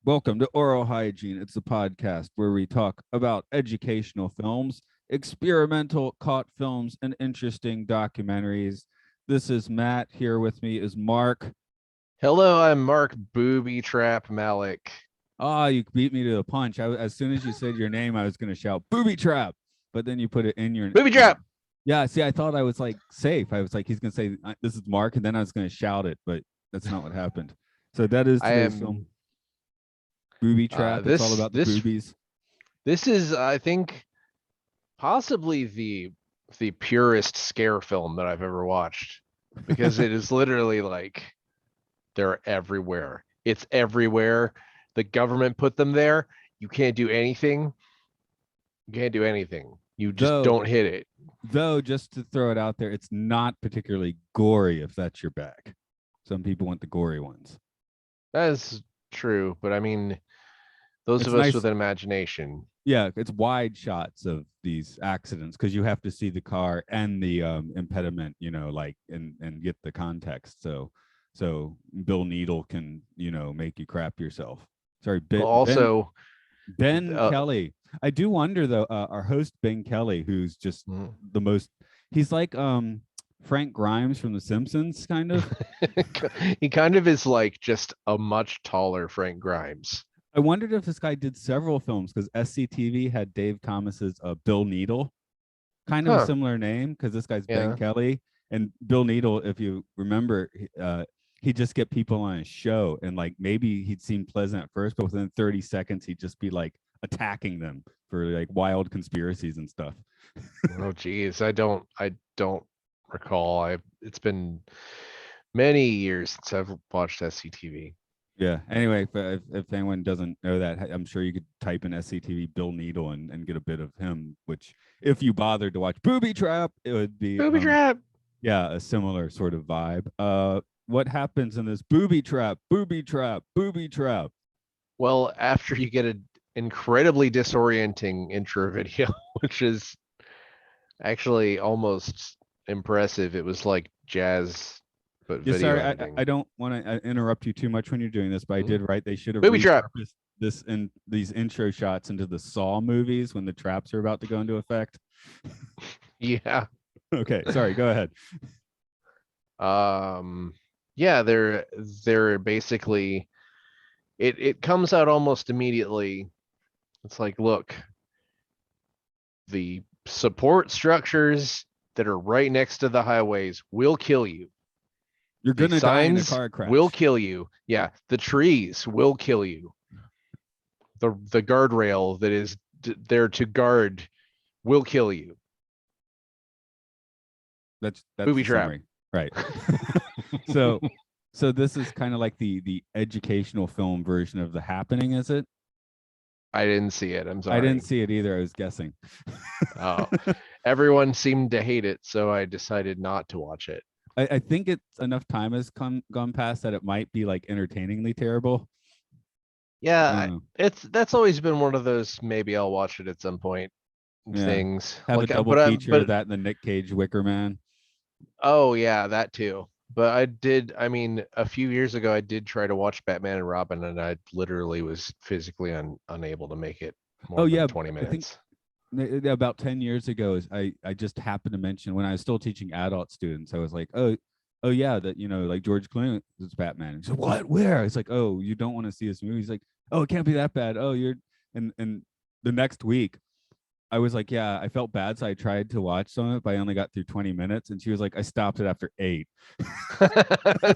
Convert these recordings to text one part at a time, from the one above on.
Welcome to Aural Hygiene. It's a podcast where we talk about educational films, experimental caught films, and interesting documentaries. This is Matt. Here with me is Mark. Hello, I'm Mark Boobytrap Malek. You beat me to the punch. As soon as you said your name, I was going to shout Boobytrap, but then you put it in your Boobytrap. Yeah, see, I thought I was like safe. I was like, he's going to say, this is Mark, and then I was going to shout it, but that's not what happened. So that is today's film. Boobytrap. It's all about the boobies. This is, I think, possibly the purest scare film that I've ever watched, because it is literally like they're everywhere. It's everywhere. The government put them there. You can't do anything. You can't do anything. You just don't hit it. Though, just to throw it out there, it's not particularly gory if that's your bag. Some people want the gory ones. That is true, but I mean, those of us with an imagination. Yeah, it's wide shots of these accidents because you have to see the car and the impediment, and get the context. So Bill Needle can, make you crap yourself. Sorry, Ben Kelly. I do wonder though, our host Ben Kelly, who's just the most. He's like Frank Grimes from The Simpsons, kind of. He kind of is like just a much taller Frank Grimes. I wondered if this guy did several films because SCTV had Dave Thomas's Bill Needle, kind of a similar name because this guy's Ben Kelly. And Bill Needle, if you remember, he'd just get people on his show and like maybe he'd seem pleasant at first, but within 30 seconds he'd just be like attacking them for like wild conspiracies and stuff. Oh geez, I don't recall. It's been many years since I've watched SCTV. Yeah. Anyway, if anyone doesn't know that, I'm sure you could type in SCTV Bill Needle and get a bit of him, which if you bothered to watch Boobytrap, it would be Boobytrap. Yeah, a similar sort of vibe. What happens in this Boobytrap? Well, after you get an incredibly disorienting intro video, which is actually almost impressive. It was like jazz. But yeah, sorry, I don't want to interrupt you too much when you're doing this, but I did write they should have repurposed this in these intro shots into the Saw movies when the traps are about to go into effect. Yeah. Okay, sorry, go ahead. Yeah, they're basically it comes out almost immediately. It's like, look, the support structures that are right next to the highways will kill you. You're gonna die in a car crash. Will kill you. Yeah, the trees will kill you. The guardrail that is there to guard will kill you. That's Boobytrap, right? so this is kind of like the educational film version of The Happening, is it? I didn't see it. I'm sorry. I didn't see it either. I was guessing. Oh, everyone seemed to hate it, so I decided not to watch it. I think it's enough time has gone past that it might be like entertainingly terrible. Yeah, that's always been one of those maybe I'll watch it at some point things. Have like, a double feature of that and the Nick Cage Wicker Man. Oh yeah, that too. But I mean, a few years ago I did try to watch Batman and Robin and I literally was physically unable to make it more than 20 minutes. About 10 years ago, I just happened to mention when I was still teaching adult students, I was like, oh yeah, that like George Clooney is Batman. He said, what? Where? It's like, oh, you don't want to see this movie? He's like, oh, it can't be that bad. Oh, you're and the next week I was like, yeah, I felt bad, so I tried to watch some of it, but I only got through 20 minutes, and she was like, I stopped it after 8.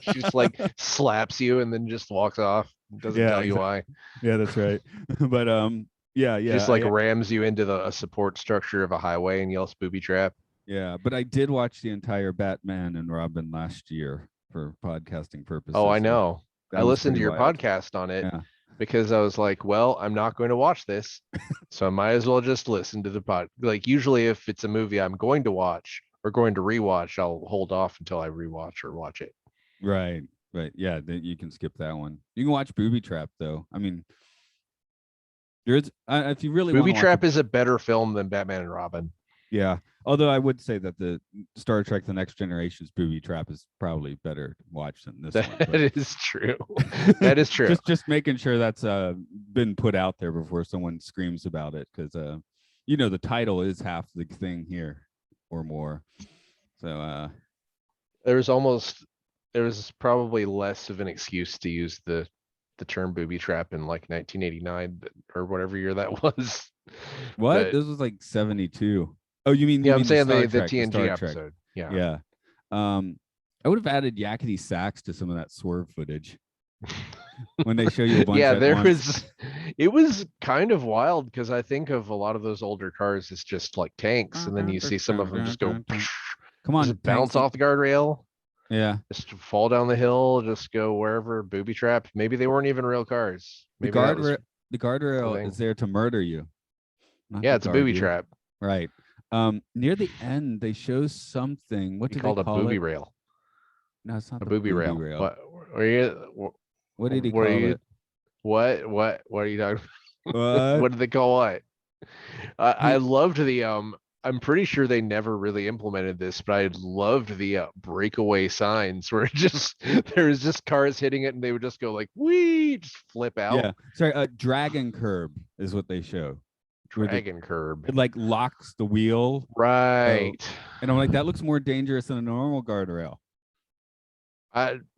She just like slaps you and then just walks off. Doesn't tell you why. Yeah, that's right. But yeah. Just like rams you into a support structure of a highway and yells Boobytrap. Yeah, but I did watch the entire Batman and Robin last year for podcasting purposes. Oh, I know. I listened to your podcast on it because I was like, well, I'm not going to watch this, so I might as well just listen to the pod. Like usually if it's a movie I'm going to watch or going to rewatch, I'll hold off until I rewatch or watch it. Right. Yeah, you can skip that one. You can watch Boobytrap though. I mean, if you really Boobytrap is a better film than Batman and Robin. Yeah, Although I would say that the Star Trek: The Next Generation's Booby Trap is probably better watched than this one. That is true. That is true. Just making sure that's been put out there before someone screams about it, because you know, the title is half the thing here or more. So there was probably less of an excuse to use the term booby trap in like 1989 or whatever year that was. what? But This was like 72. Oh, you mean yeah, I'm the saying Star the Trek, the TNG Star Trek. episode. Yeah. Yeah. I would have added yakety sax to some of that swerve footage when they show you a bunch Yeah, at once. it was kind of wild because I think of a lot of those older cars as just like tanks, and then you see some of them just go Come on, just bounce tanks. off the guardrail, Yeah. just fall down the hill, just go wherever, booby trap. Maybe they weren't even real cars. Maybe that was The guardrail is there to murder you. Not yeah, to it's a guard booby you. trap. Right. Near the end, they show something. What do they Called a call booby it? rail. No, it's not A the booby rail. rail. What are you? What did he What are call you? it? What are you talking about? What? What did they call what? I loved the I'm pretty sure they never really implemented this, but I loved the breakaway signs where it just there was just cars hitting it and they would just go like wee, just flip out. Yeah. Sorry, dragon curb is what they show. Dragon curb. It like locks the wheel. Right. So, and I'm like, that looks more dangerous than a normal guardrail.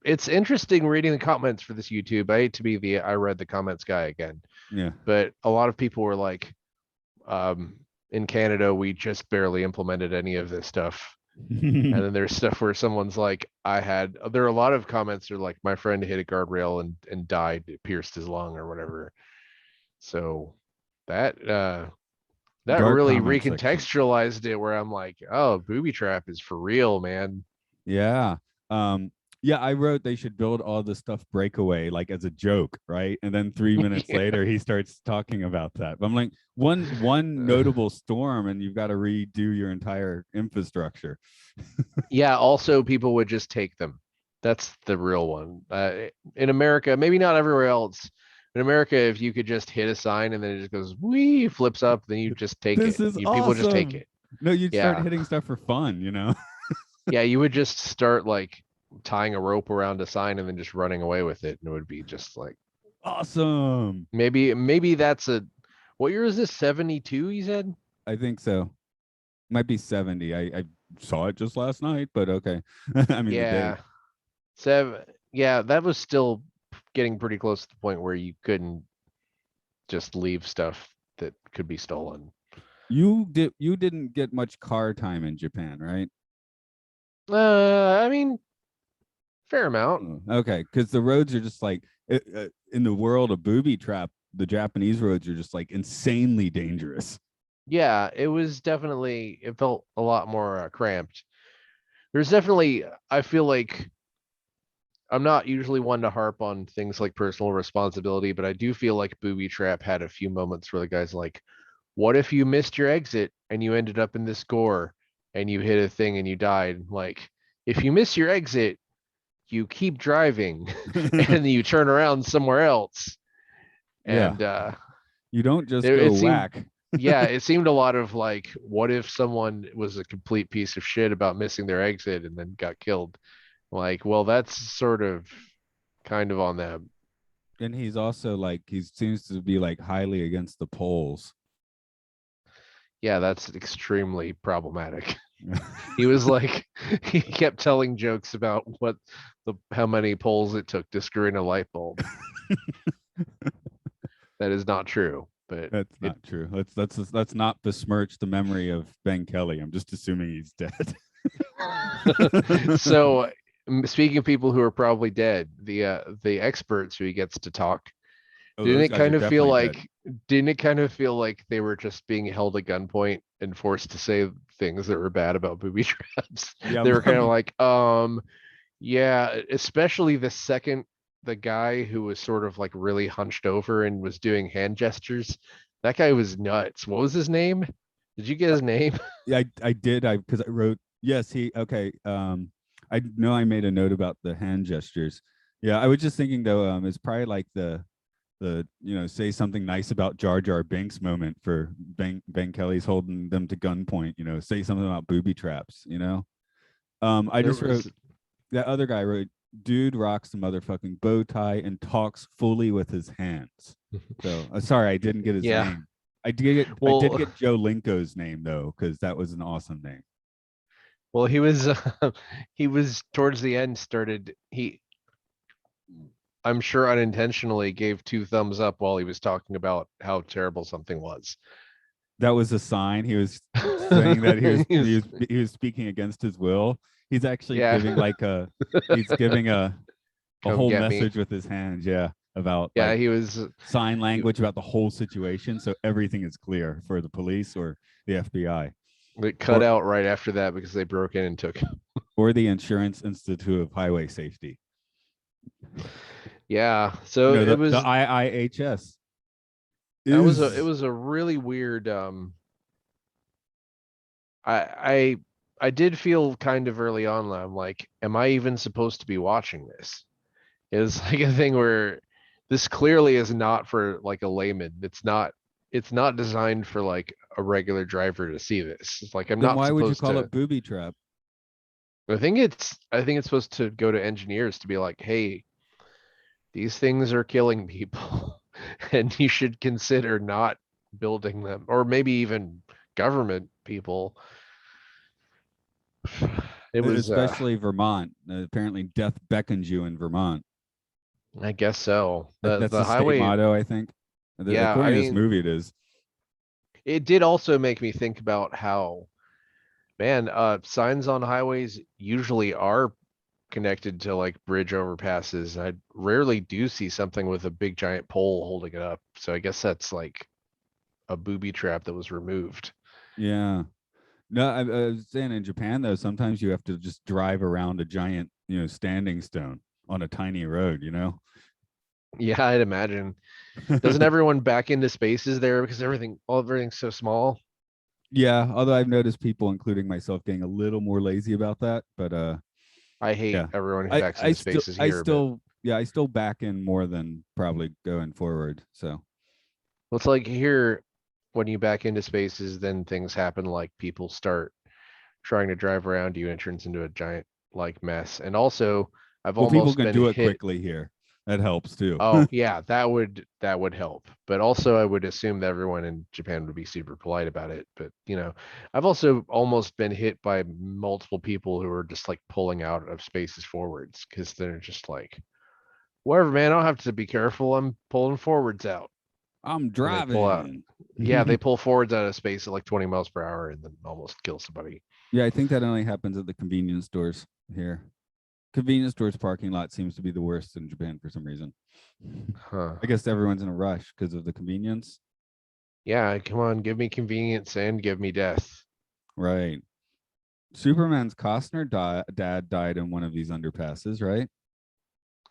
It's interesting reading the comments for this YouTube. I hate to be the I read the comments guy again. Yeah. But a lot of people were like, in Canada, we just barely implemented any of this stuff. And then there's stuff where someone's like, there are a lot of comments that are like, my friend hit a guardrail and died, it pierced his lung or whatever. So that really recontextualized it, where I'm like, oh, booby trap is for real, man. Yeah. Yeah, I wrote they should build all the stuff breakaway like as a joke, right? And then 3 minutes later he starts talking about that. But I'm like, one notable storm and you've got to redo your entire infrastructure. Yeah, also people would just take them. That's the real one. In America, maybe not everywhere else. In America, if you could just hit a sign and then it just goes wee, flips up, then you just take it. People just take it. No, you'd start hitting stuff for fun, you know? Yeah, you would just start like tying a rope around a sign and then just running away with it, and it would be just like awesome. Maybe that's what year is this? 72, you said? I think so. Might be 70. I saw it just last night, but okay. I mean, yeah. Yeah, that was still getting pretty close to the point where you couldn't just leave stuff that could be stolen. You didn't get much car time in Japan, right? I mean, fair amount. Okay, because the roads are just like in the world of booby trap, the Japanese roads are just like insanely dangerous. Yeah, it felt a lot more cramped. There's definitely, I feel like I'm not usually one to harp on things like personal responsibility, but I do feel like Booby Trap had a few moments where the guy's like, what if you missed your exit and you ended up in this gore and you hit a thing and you died? Like, if you miss your exit, you keep driving and then you turn around somewhere else. And you don't just go whack. Yeah, it seemed a lot of like, what if someone was a complete piece of shit about missing their exit and then got killed? Like, well, that's sort of kind of on them. And he's also like, he seems to be like highly against the polls. Yeah, that's extremely problematic. He was like, he kept telling jokes about how many polls it took to screw in a light bulb. That is not true. But that's not true. Let's not besmirch the memory of Ben Kelly. I'm just assuming he's dead. So, speaking of people who are probably dead, the experts who he gets to talk, didn't it kind of feel like they were just being held at gunpoint and forced to say things that were bad about booby traps? Yeah, they were kind of like, yeah, especially the guy who was sort of like really hunched over and was doing hand gestures. That guy was nuts. What was his name? Did you get his name? Yeah, I did. Because I wrote, yes, okay. I know I made a note about the hand gestures. Yeah, I was just thinking though, it's probably like the say something nice about Jar Jar Binks moment for Ben Kelly's holding them to gunpoint. Say something about booby traps. I There just wrote was that other guy wrote, dude rocks the motherfucking bow tie and talks fully with his hands. So sorry, I didn't get his yeah. name. I did Well, get Joe Linko's name though, because that was an awesome name. well, he was he was towards the end started I'm sure unintentionally gave two thumbs up while he was talking about how terrible something was. That was a sign. He was saying that he was He he was- was he was speaking against his will. He's actually yeah, giving he's giving a come whole get me. message with his hands, yeah, about Yeah, he was sign language about the whole situation, so everything is clear for the police or the FBI it cut or out right after that because they broke in and took him. the Insurance Institute of Highway Safety. Yeah, so it The was IIHS that was it is was a really weird I I did feel kind of early on that I'm like, am I even supposed to be watching this? It was like a thing where this clearly is not for like a layman. It's not designed for like a regular driver to see this. It's like I'm then not why would you supposed call to it booby trap? I think it's supposed to go to engineers to be like, hey, these things are killing people and you should consider not building them, or maybe even government people. It was Especially Vermont. Apparently death beckons you in Vermont. I guess so. The That's the the state highway, motto, I think. yeah, I According to this mean, movie, it is. it did also make me think about how, man, signs on highways usually are connected to like bridge overpasses. I rarely do see something with a big giant pole holding it up. So I guess that's like a booby trap that was removed. Yeah. No, I was saying in Japan though, sometimes you have to just drive around a giant, standing stone on a tiny road. Yeah, I'd imagine. Doesn't everyone back into spaces there because everything's so small? Yeah, although I've noticed people, including myself, getting a little more lazy about that. But I hate yeah, everyone who backs into spaces here, but I still back in more than probably going forward. So well, it's like here when you back into spaces, then things happen like people start trying to drive around you and it turns into a giant like mess. And also, I've well, people almost can been do it hit. quickly here. That helps too. Oh, yeah, that would help. But also I would assume that everyone in Japan would be super polite about it. But I've also almost been hit by multiple people who are just like pulling out of spaces forwards because they're just like, whatever, man, I don't have to be careful. I'm pulling forwards out. I'm And they pull out. driving. Yeah, they pull forwards out of space at like 20 miles per hour and then almost kill somebody. Yeah, I think that only happens at the convenience stores here. Convenience stores parking lot seems to be the worst in Japan for some reason. Huh. I guess everyone's in a rush because of the convenience. Yeah, come on, give me convenience and give me death. Right. Superman's dad died in one of these underpasses, right?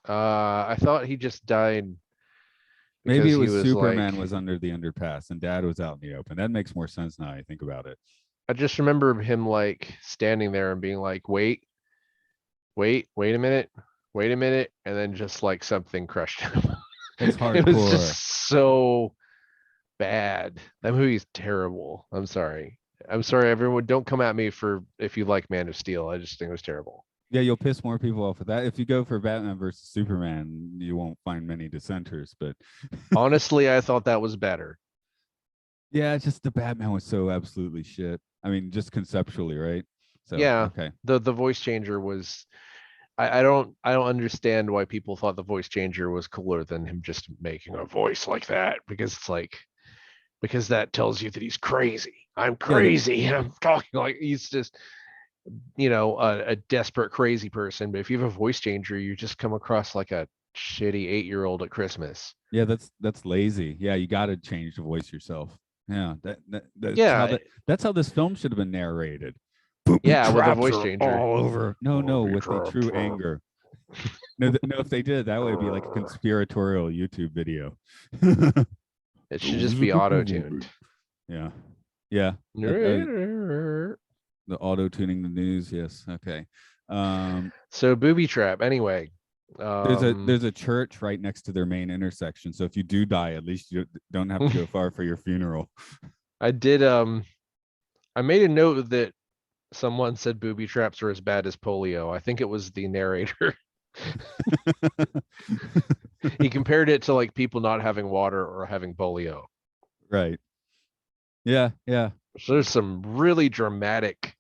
I thought he just died Maybe because it he was was Superman like, was under the underpass and dad was out in the open. That makes more sense now I think about it. I just remember him like standing there and being like, wait a minute, wait a minute, and then just like something crushed him. That's It was hardcore. just so bad. That movie's terrible. I'm sorry. I'm sorry, everyone. Don't come at me for if you like Man of Steel. I just think it was terrible. Yeah, you'll piss more people off with that. If you go for Batman versus Superman, you won't find many dissenters, but Honestly, I thought that was better. yeah, it's just the Batman was so absolutely shit. I mean, just conceptually, right? So, Yeah, okay. the voice changer was. I don't understand why people thought the voice changer was cooler than him just making a voice like that because it's like because that tells you that he's crazy. I'm Yeah, crazy and I'm talking like he's just a desperate crazy person. But if you have a voice changer, you just come across like a shitty 8-year-old at Christmas. yeah, that's lazy. Yeah, you got to change the voice yourself. Yeah, Yeah, that's how this film should have been narrated. Booby yeah, with a traps voice are changer. all over. No, no, Booby with the traps. true anger. No, no, if they did, that would be like a conspiratorial YouTube video. It should just be auto-tuned. Yeah, yeah. So The auto tuning the news. Yes. Okay. booby trap. Anyway, There's a church right next to their main intersection, so if you do die, at least you don't have to go far for your funeral. I did I made a note that someone said booby traps are as bad as polio. I think it was the narrator. He compared it to like people not having water or having polio. Right. Yeah, yeah. So there's some really dramatic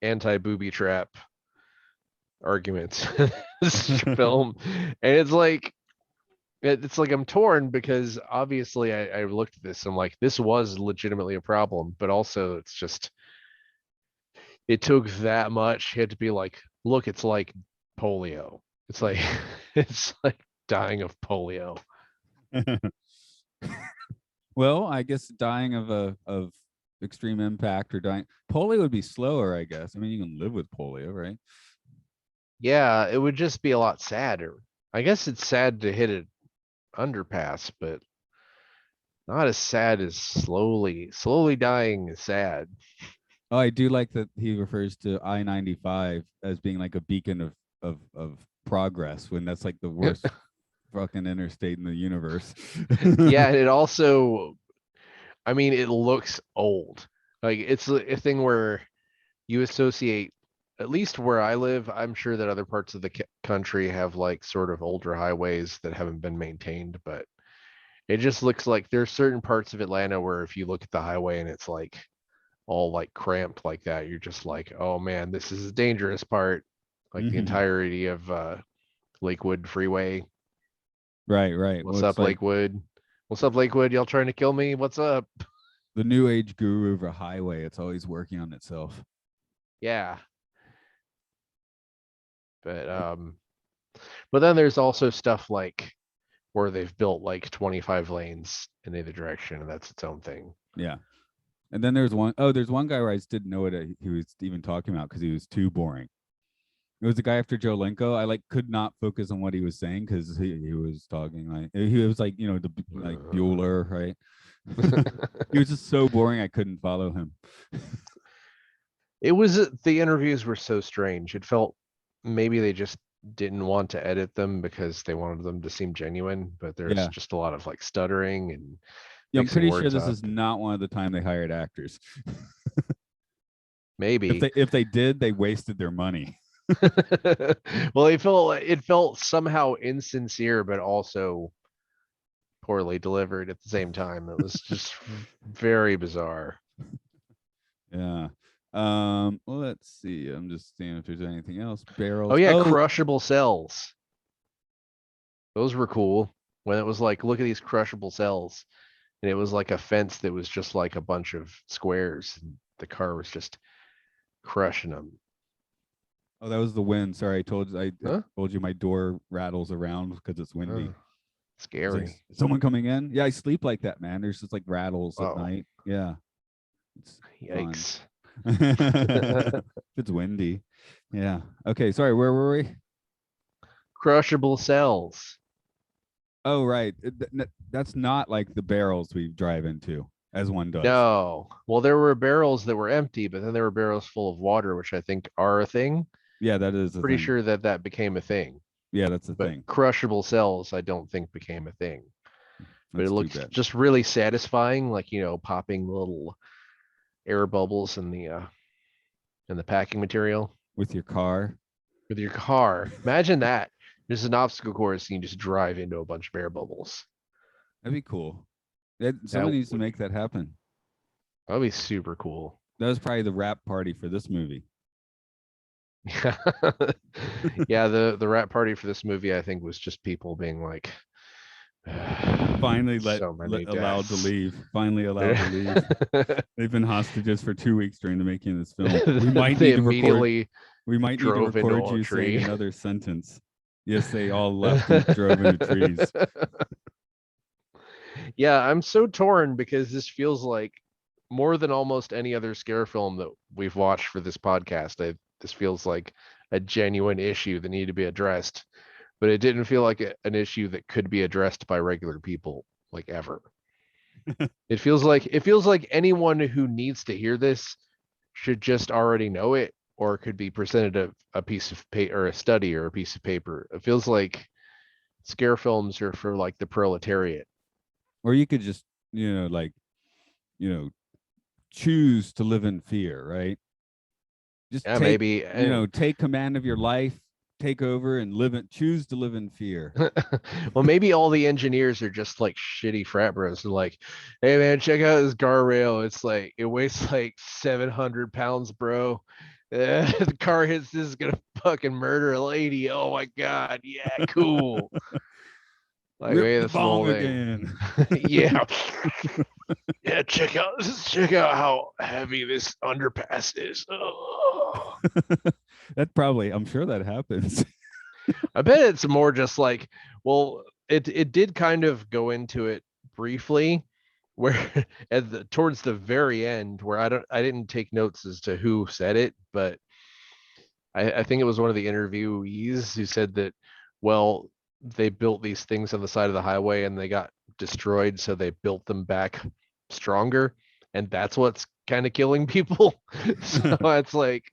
anti-booby trap arguments in this film. And it's like I'm torn because obviously I looked at this and I'm like, this was legitimately a problem, but also it's just it took that much. You had to be like, look, it's like polio. It's like it's like dying of polio. Well, I guess dying of extreme impact or dying polio would be slower, I guess. I mean, you can live with polio, right? Yeah, it would just be a lot sadder. I guess it's sad to hit an underpass, but not as sad as slowly dying is sad. Oh, I do like that he refers to I-95 as being like a beacon of progress when that's like the worst fucking interstate in the universe. Yeah, and it also, I mean, it looks old. Like it's a thing where you associate, at least where I live, I'm sure that other parts of the country have like sort of older highways that haven't been maintained, but it just looks like there's certain parts of Atlanta where if you look at the highway and it's like all like cramped like that, you're just like, oh man, this is a dangerous part. Like the Mhm. entirety of Lakewood Freeway. Right, right. Well, What's it's up, like Lakewood? What's up, Lakewood? Y'all trying to kill me? What's up? the new age guru of a highway. It's always working on itself. Yeah. But Like, but then there's also stuff like where they've built like 25 lanes in either direction, and that's its own thing. yeah. And then there's one oh, there's one guy where I just didn't know what he was even talking about because he was too boring. It was the guy after Joe Lenko. I like could not focus on what he was saying because he was talking like he was like, you know, the like Bueller, right? He was just so boring I couldn't follow him. It was the interviews were so strange. It felt maybe they just didn't want to edit them because they wanted them to seem genuine, but there's Yeah. just a lot of like stuttering and Yeah, I'm mixing pretty sure words this up. is not one of the time they hired actors. Maybe. If they did, they wasted their money. Well, it felt somehow insincere, but also poorly delivered at the same time. It was just very bizarre. Yeah. Well, let's see. I'm just seeing if there's anything else. Oh Barrels. yeah, Oh, crushable cells. Those were cool. When it was like, look at these crushable cells. And it was like a fence that was just like a bunch of squares. And the car was just crushing them. oh, that was the wind. Sorry, I Huh? told you my door rattles around because it's windy. Huh. It's like Scary. someone coming in. Yeah, I sleep like that, man. There's just like rattles at Oh, night. Yeah, it's fun. yikes. If it's windy. Yeah. Okay. Sorry. Where were we? Crushable cells. Oh, right. That's not like the barrels we drive into, as one does. No. Well, there were barrels that were empty, but then there were barrels full of water, which I think are a thing. Yeah, that is a Pretty thing. sure that that became a thing. Yeah, that's a But thing. crushable cells, I don't think became a thing. But it That's too looked bad. just really satisfying, like popping little air bubbles in the packing material With your car. with your car. Imagine that. There's an obstacle course and you just drive into a bunch of air bubbles. That'd be cool. That Someone needs to would make that happen. that'd be super cool. That was probably the rap party for this movie. Yeah, the rap party for this movie I think was just people being like Finally so many allowed to deaths. leave. Finally allowed to leave. They've been hostages for 2 weeks during the making of this film. They immediately We might need to drove into record a you saying tree. another sentence. Yes, they all left and drove into trees. Yeah, I'm so torn because this feels like more than almost any other scare film that we've watched for this podcast. This feels like a genuine issue that needed to be addressed, but it didn't feel like an issue that could be addressed by regular people like ever. It feels like anyone who needs to hear this should just already know it or could be presented a piece of paper or a study or a piece of paper. It feels like scare films are for like the proletariat. Or you could just, like, you know, choose to live in fear, right? Just Yeah, take, maybe. take command of your life, take over and choose to live in fear. Well, maybe all the engineers are just like shitty frat bros. They're like, hey man, check out this guardrail. It's like it weighs like 700 pounds, bro. The car hits this is gonna fucking murder a lady. Oh my god, yeah, cool. Like Rip maybe the that's the bong whole thing. again. Yeah. Yeah, check out how heavy this underpass is. Oh. That probably, I'm sure that happens. I bet it's more just like, well, it did kind of go into it briefly, where towards the very end, where I didn't take notes as to who said it, but I think it was one of the interviewees who said that, well, they built these things on the side of the highway and they got destroyed, so they built them back stronger, and that's what's kind of killing people. So it's like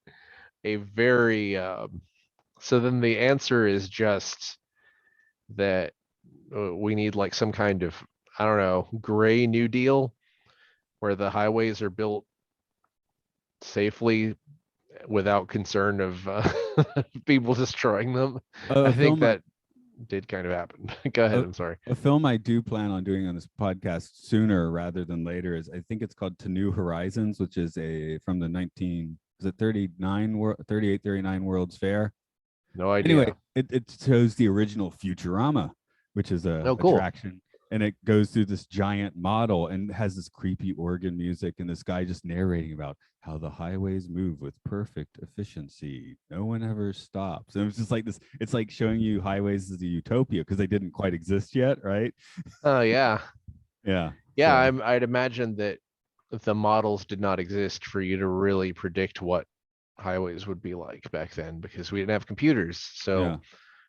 a very so then the answer is just that we need like some kind of, I don't know, gray new deal where the highways are built safely without concern of people destroying them. a I think film that did kind of happen. Go ahead. a, I'm sorry. a film I do plan on doing on this podcast sooner rather than later is, I think it's called To New Horizons, which is from the 38 39 World's Fair. No Anyway, idea. it shows the original Futurama, which is a Oh, cool. attraction, and it goes through this giant model and has this creepy organ music, and this guy just narrating about how the highways move with perfect efficiency. No one ever stops. And it's just like this. It's like showing you highways as a utopia because they didn't quite exist yet, right? Oh, yeah. Yeah. Yeah, So I'd imagine that the models did not exist for you to really predict what highways would be like back then because we didn't have computers. yeah. So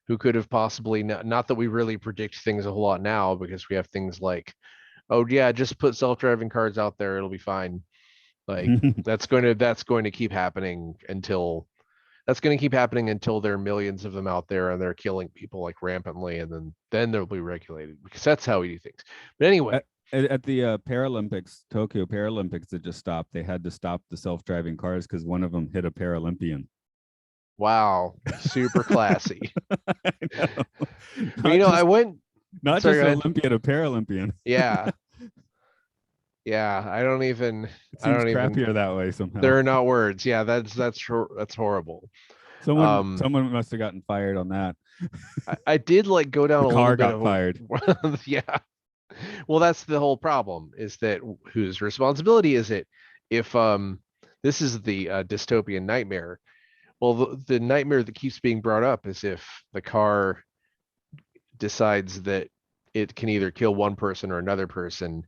who could have possibly, not that we really predict things a whole lot now because we have things like, oh yeah, just put self-driving cars out there, it'll be fine. Like that's going to keep happening until there are millions of them out there and they're killing people like rampantly, and then they'll be regulated because that's how we do things. But anyway, at the Paralympics, Tokyo Paralympics that just stopped, they had to stop the self-driving cars because one of them hit a Paralympian. wow, super classy. Not I just went. not Sorry, just go an ahead. Olympian, a Paralympian. Yeah, yeah. It I seems don't even. crappier that way somehow. There are not words. Yeah, that's horrible. Someone must have gotten fired on that. I did like go down The a little car bit got of fired. a yeah. Well, that's the whole problem, is that whose responsibility is it if this is the dystopian nightmare. Well, the nightmare that keeps being brought up is if the car decides that it can either kill one person or another person,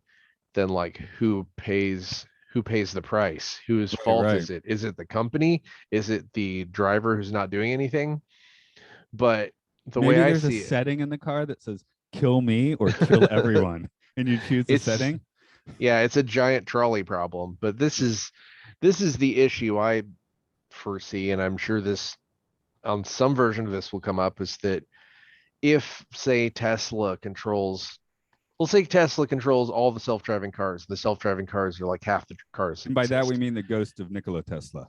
then like who pays the price? Whose Right, fault right. is it? Is it the company? Is it the driver who's not doing anything? But the way Maybe I there's a see it, setting in the car that says kill me or kill everyone. And you choose the it's setting. yeah, it's a giant trolley problem. But this is the issue I foresee, and I'm sure this on some version of this will come up, is that if say Tesla controls all the self-driving cars. The self-driving cars are like half the cars that And by that we exist. mean the ghost of Nikola Tesla.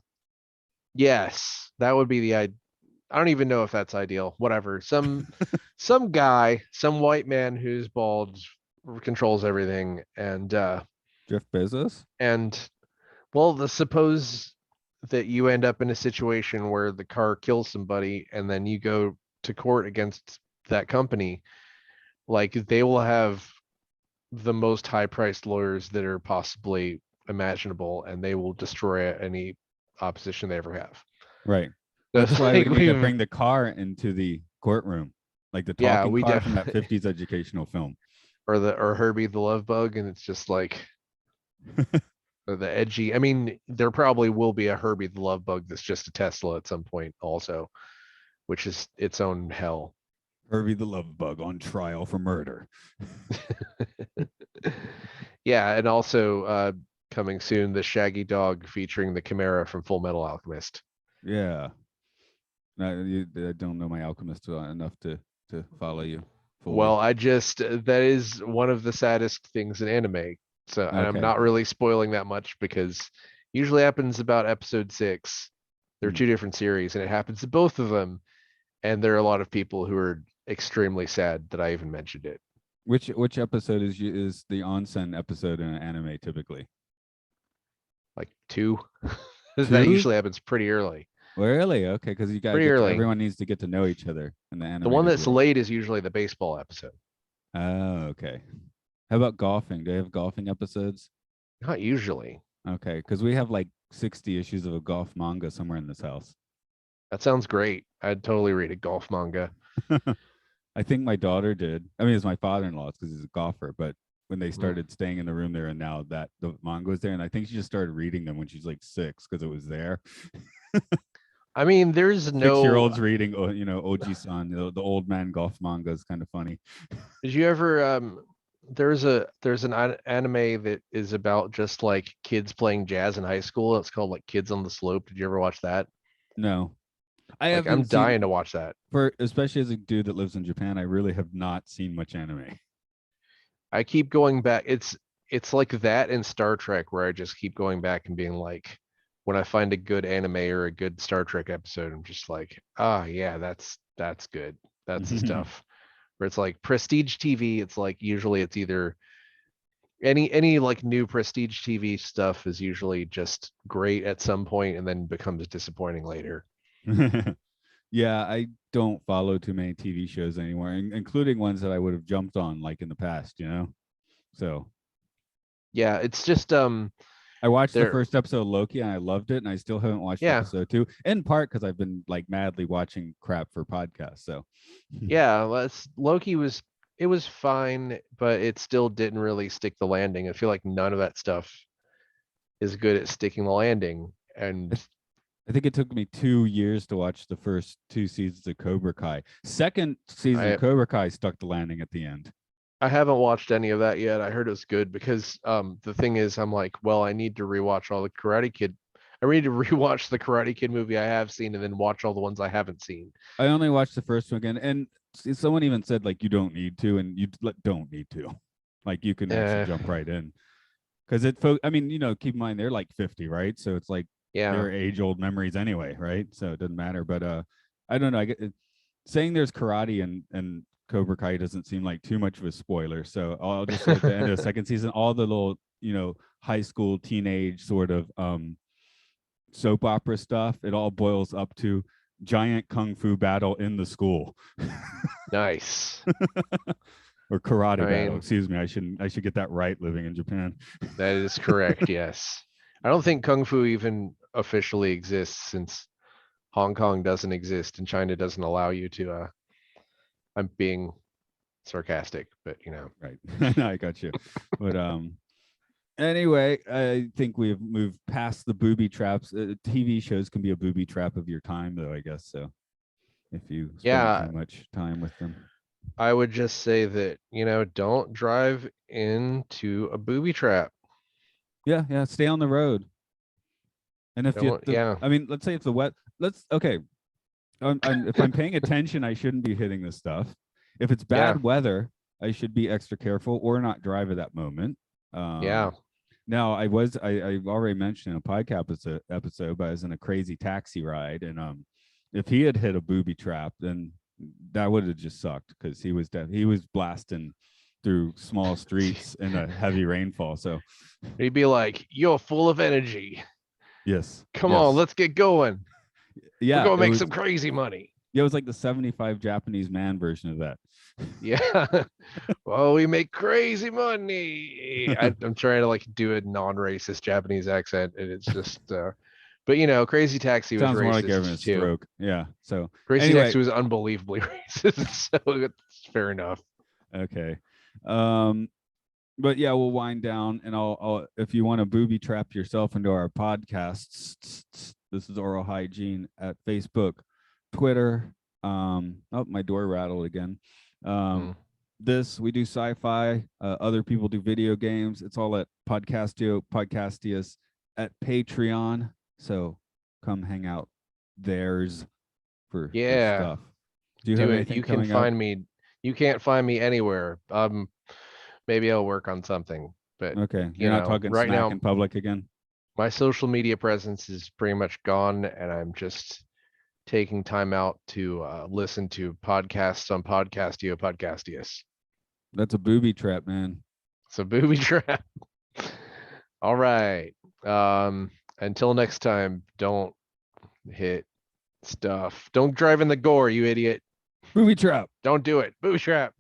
Yes, that would be the idea. I don't even know if that's ideal. Whatever. Some guy, some white man who's bald controls everything, Jeff Bezos? and well, suppose that you end up in a situation where the car kills somebody and then you go to court against that company, like they will have the most high-priced lawyers that are possibly imaginable, and they will destroy any opposition they ever have. Right. So That's it's why we like need to bring the car into the courtroom, like the yeah, talking we car def from that 50s educational film. or Herbie the Love Bug, and it's just like or the edgy. I mean, there probably will be a Herbie the Love Bug that's just a Tesla at some point, also, which is its own hell. Herbie the Love Bug on trial for murder. Yeah, and also coming soon, the Shaggy Dog featuring the Chimera from Full Metal Alchemist. Yeah. I don't know my alchemist enough to follow you. fully. Well, that is one of the saddest things in anime. So, and I'm Okay. not really spoiling that much because usually happens about episode 6. They're Hmm. two different series, and it happens to both of them. And there are a lot of people who are extremely sad that I even mentioned it. Which episode is the onsen episode in an anime typically? Like 2, that Two? usually happens pretty early. Really? Okay, because you gotta Pretty get to, early. everyone needs to get to know each other in the The one animated that's world. late is usually the baseball episode. Oh, okay. How about golfing? Do they have golfing episodes? Not usually. Okay, because we have like 60 issues of a golf manga somewhere in this house. That sounds great. I'd totally read a golf manga. I think my daughter did. I mean, it's my father-in-law's because he's a golfer, but when they Mm. started staying in the room there and now that the manga was there, and I think she just started reading them when she's like 6 because it was there. I mean, there's 6 year no. olds reading, Oji-san, the old man golf manga is kind of funny. Did you ever there's an anime that is about just like kids playing jazz in high school. It's called like Kids on the Slope. Did you ever watch that? No, I Like I'm haven't dying seen, to watch that. for especially as a dude that lives in Japan, I really have not seen much anime. I keep going back. It's like that in Star Trek where I just keep going back and being like, when I find a good anime or a good Star Trek episode, I'm just like, ah, yeah, that's good. That's the stuff. Where it's like prestige TV, it's like usually it's either any like new prestige TV stuff is usually just great at some point and then becomes disappointing later. Yeah, I don't follow too many TV shows anymore, including ones that I would have jumped on like in the past. So Yeah, it's just I watched the there. first episode of Loki and I loved it, and I still haven't watched Yeah, episode 2, in part because I've been like madly watching crap for podcasts. So yeah. Loki was it was fine, but it still didn't really stick the landing. I feel like none of that stuff is good at sticking the landing. I, And I think it took me 2 years to watch the first 2 seasons of Cobra Kai. Second season of I Cobra Kai stuck the landing at the end. I haven't watched any of that yet. I heard it was good because the thing is I'm like, well, I need to rewatch all the Karate Kid. I need to rewatch the Karate Kid movie I have seen and then watch all the ones I haven't seen. I only watched the first one again, and someone even said like you don't need to, and you don't need to, like you can actually Uh, jump right in because I mean, keep in mind they're like 50, right? So it's like yeah. they're age old memories anyway, right? So it doesn't matter. But I don't know. I get saying there's karate and Cobra Kai doesn't seem like too much of a spoiler. So I'll just say at the end of the second season, all the little high school teenage sort of soap opera stuff, it all boils up to giant kung fu battle in the school. Nice. Or karate I battle. mean, Excuse me. I should get that right living in Japan. that is correct. Yes. I don't think Kung Fu even officially exists since Hong Kong doesn't exist and China doesn't allow you to. I'm being sarcastic, but Right. No, I got you. But anyway, I think we've moved past the booby traps. TV shows can be a booby trap of your time, though, I guess. So if you spend yeah, too much time with them. I would just say that, don't drive into a booby trap. Yeah, yeah. Stay on the road. And if you Don't, yeah, I mean, let's say it's the wet. Okay. If I'm paying attention, I shouldn't be hitting this stuff. If it's yeah, bad weather, I should be extra careful or not drive at that moment. yeah. Now I already mentioned in a podcast episode, but I was in a crazy taxi ride, and if he had hit a booby trap, then that would have just sucked because he was blasting through small streets in a heavy rainfall. So He'd be like, you're full of energy. yes, Come on, yes, let's get going. We're yeah, going to make some crazy money. it was like the 75 Japanese man version of that. Yeah. Well, we make crazy money. I'm trying to like do a non-racist Japanese accent, and it's just. But Crazy Taxi was Sounds more like having a racist too. stroke. Yeah. So Crazy anyway, Taxi was unbelievably racist, so it's fair enough. okay. Um, but yeah, we'll wind down, and I'll if you want to booby trap yourself into our podcasts, this is Aural Hygiene at Facebook, Twitter. Oh, my door rattled again. Mm. This we do sci-fi. Other people do video games. It's all at Podcastius at Patreon. So come hang out there's for Yeah, stuff. Do you do have it. anything You can coming up? find me. You can't find me anywhere. Maybe I'll work on something, but Okay, you you're not know, talking right snack now in public again. my social media presence is pretty much gone, and I'm just taking time out to listen to podcasts on Podcastius. That's a booby trap, man. So booby trap. All right. Until next time, don't hit stuff. Don't drive in the gore, you idiot. Booby trap. Don't do it. Booby trap.